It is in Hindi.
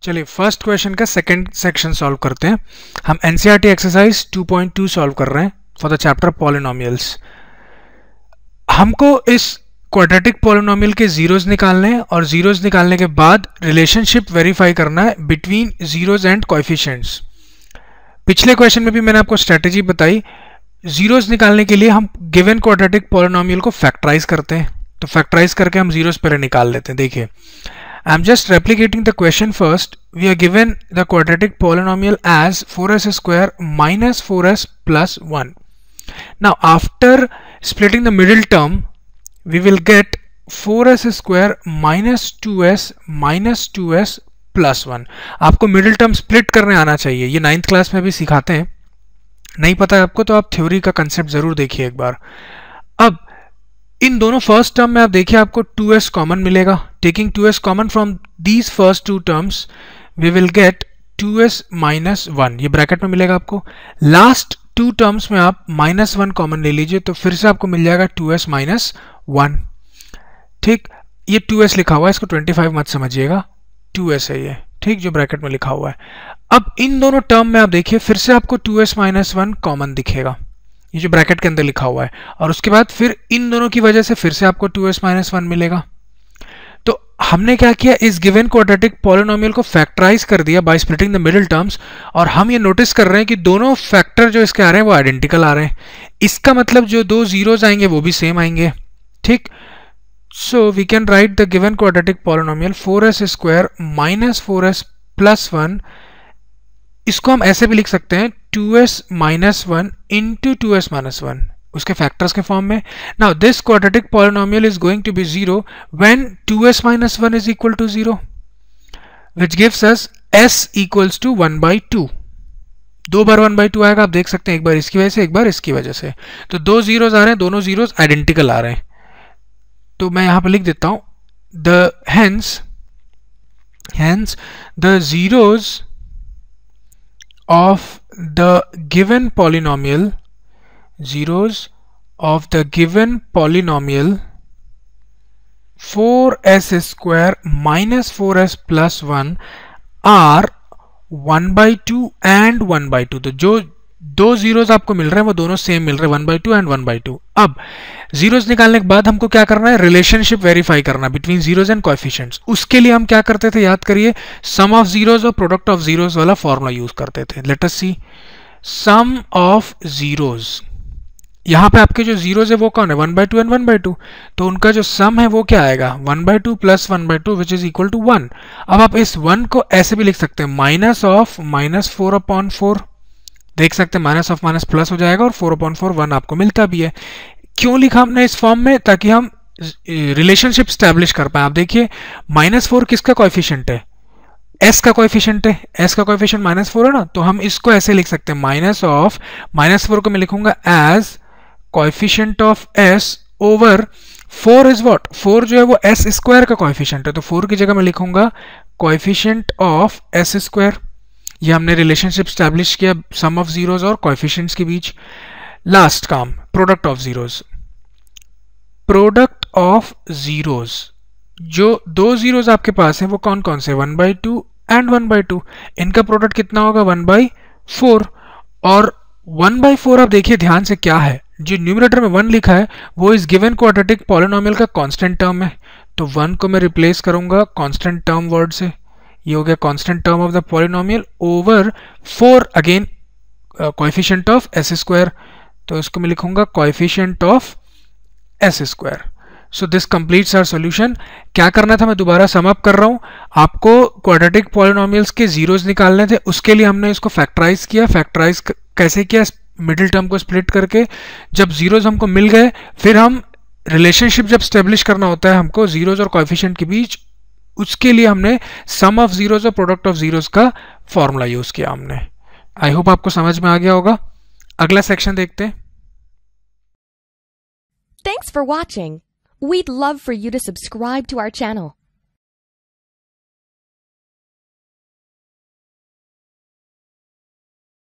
चलिए फर्स्ट क्वेश्चन का सेकंड सेक्शन सॉल्व करते हैं। हम एनसीईआरटी एक्सरसाइज 2.2 सॉल्व कर रहे हैं फॉर द चैप्टर पॉलिनोमियल्स। हमको इस क्वाड्रेटिक पॉलिनोमियल के जीरोज निकालने हैं और जीरोज निकालने के बाद रिलेशनशिप वेरीफाई करना है बिटवीन जीरोज एंड कोएफिशिएंट्स। पिछले क्वेश्चन में भी मैंने आपको स्ट्रेटेजी बताई। जीरोज निकालने के लिए हम गिवन क्वाड्रेटिक पॉलिनोमियल को फैक्टराइज करते हैं, तो फैक्टराइज करके हम जीरोज पहले निकाल लेते हैं। देखिए, I'm just replicating the question first. We are given the quadratic polynomial as 4s square minus 4s plus 1. Now after splitting the middle term, we will get 4s square minus 2s plus 1. आपको मिडिल टर्म स्प्लिट करने आना चाहिए, ये 9th क्लास में भी सिखाते हैं। नहीं पता है आपको तो आप थ्योरी का कंसेप्ट जरूर देखिए एक बार। अब इन दोनों फर्स्ट टर्म में आप देखिए आपको 2s कॉमन मिलेगा। Taking 2s common from these first two terms we will get 2s minus 1, ये ब्रैकेट में मिलेगा आपको। लास्ट टू टर्म्स में आप माइनस 1 कॉमन ले लीजिए तो फिर से आपको मिल जाएगा 2s माइनस 1। ठीक, ये 2s लिखा हुआ है, इसको 25 मत समझिएगा, 2s है ये, ठीक, जो ब्रैकेट में लिखा हुआ है। अब इन दोनों टर्म में आप देखिए फिर से आपको 2s माइनस 1 कॉमन दिखेगा, ये जो ब्रैकेट के अंदर लिखा हुआ है, और उसके बाद फिर इन दोनों की वजह से फिर से आपको 2s माइनस 1 मिलेगा। तो हमने क्या किया, इस गिवन क्वाड्रेटिक पॉलिनोमियल को फैक्टराइज कर दिया by splitting the middle terms, और हम ये नोटिस कर रहे हैं कि दोनों फैक्टर जो इसके आ रहे हैं वो आइडेंटिकल आ रहे हैं। इसका मतलब जो दो जीरोज आएंगे वो भी सेम आएंगे। ठीक, so we can write the given quadratic polynomial 4s square minus 4s plus 1। इसको हम ऐसे भी लिख सकते हैं 2s minus 1 into 2s minus 1, उसके फैक्टर्स के फॉर्म में। Now this quadratic polynomial is going to be 0 when 2s minus 1 is equal to 0, which gives us s equals to 1/2। दो बार 1/2 आएगा, आप देख सकते हैं, एक बार इसकी वजह से एक बार इसकी वजह से। तो दो जीरोज आ रहे हैं, दोनों जीरोज आइडेंटिकल आ रहे हैं। तो मैं यहां पर लिख देता हूं the hence the zeros of the given polynomial 4s square minus 4s plus 1 are 1/2 and 1/2। तो जो दो जीरोज आपको मिल रहे हैं वो दोनों सेम मिल रहे हैं, 1/2 एंड 1/2। अब जीरोज निकालने के बाद हमको क्या करना है, रिलेशनशिप वेरीफाई करना बिटवीन जीरोज एंड कोएफिशिएंट्स। उसके लिए हम क्या करते थे, याद करिए, सम ऑफ जीरोज और प्रोडक्ट ऑफ जीरोज वाला फॉर्मूला यूज करते थे। Let us see sum of zeros. यहाँ पे आपके जो जीरोज है वो कौन है, 1/2 एंड 1/2, तो उनका जो सम है वो क्या आएगा, 1/2 plus 1/2 which is equal to 1। अब आप इस 1 को ऐसे भी लिख सकते हैं, माइनस ऑफ माइनस 4/4, देख सकते हैं माइनस ऑफ माइनस प्लस हो जाएगा, और 4/4 1 आपको मिलता भी है। क्यों लिखा हमने इस फॉर्म में, ताकि हम रिलेशनशिप स्टैब्लिश कर पाए। आप देखिए -4 किसका कोएफिशिएंट है, s का कोएफिशिएंट है, s का कोएफिशिएंट -4 है ना, तो हम इसको ऐसे लिख सकते हैं, माइनस ऑफ -4 को मैं लिखूंगा as coefficient of s over 4 is what, 4 जो है वो s स्क्वायर का कोएफिशिएंट है, तो 4 की जगह मैं लिखूंगा कोएफिशिएंट ऑफ s स्क्वायर। ये हमने रिलेशनशिप स्टैब्लिश किया सम ऑफ जीरोज और कोएफिशिएंट्स के बीच। लास्ट काम, product of zeros. Product of zeros, जो दो जीरोज आपके पास है वो कौन कौन से, 1/2 एंड 1/2, इनका प्रोडक्ट कितना होगा, 1/4। और 1/4 आप देखिए ध्यान से क्या है, जो न्यूमरेटर में 1 लिखा है वो इस गिवन क्वाड्रेटिक पॉलिनोमियल का कांस्टेंट टर्म है, तो 1 को मैं रिप्लेस करूंगा कांस्टेंट टर्म वर्ड से, ये हो गया constant term of the polynomial over 4 again coefficient of s square, तो इसको मैं लिखूंगा coefficient of s square. So this completes our solution. क्या करना था, मैं दोबारा सम अप कर रहा हूं, आपको क्वाड्रेटिक पॉलिनोमियल्स के जीरोज निकालने थे, उसके लिए हमने इसको फैक्टराइज किया। फैक्टराइज कैसे किया, मिडिल टर्म को स्प्लिट करके। जब जीरोज हमको मिल गए, फिर हम रिलेशनशिप जब स्टेब्लिश करना होता है हमको जीरोज और कोएफिशिएंट के बीच, उसके लिए हमने सम ऑफ जीरोज और प्रोडक्ट ऑफ जीरोज का फॉर्मूला यूज किया हमने। आई होप आपको समझ में आ गया होगा। अगला सेक्शन देखते हैं। Thanks for watching. We'd love for you to subscribe to our channel.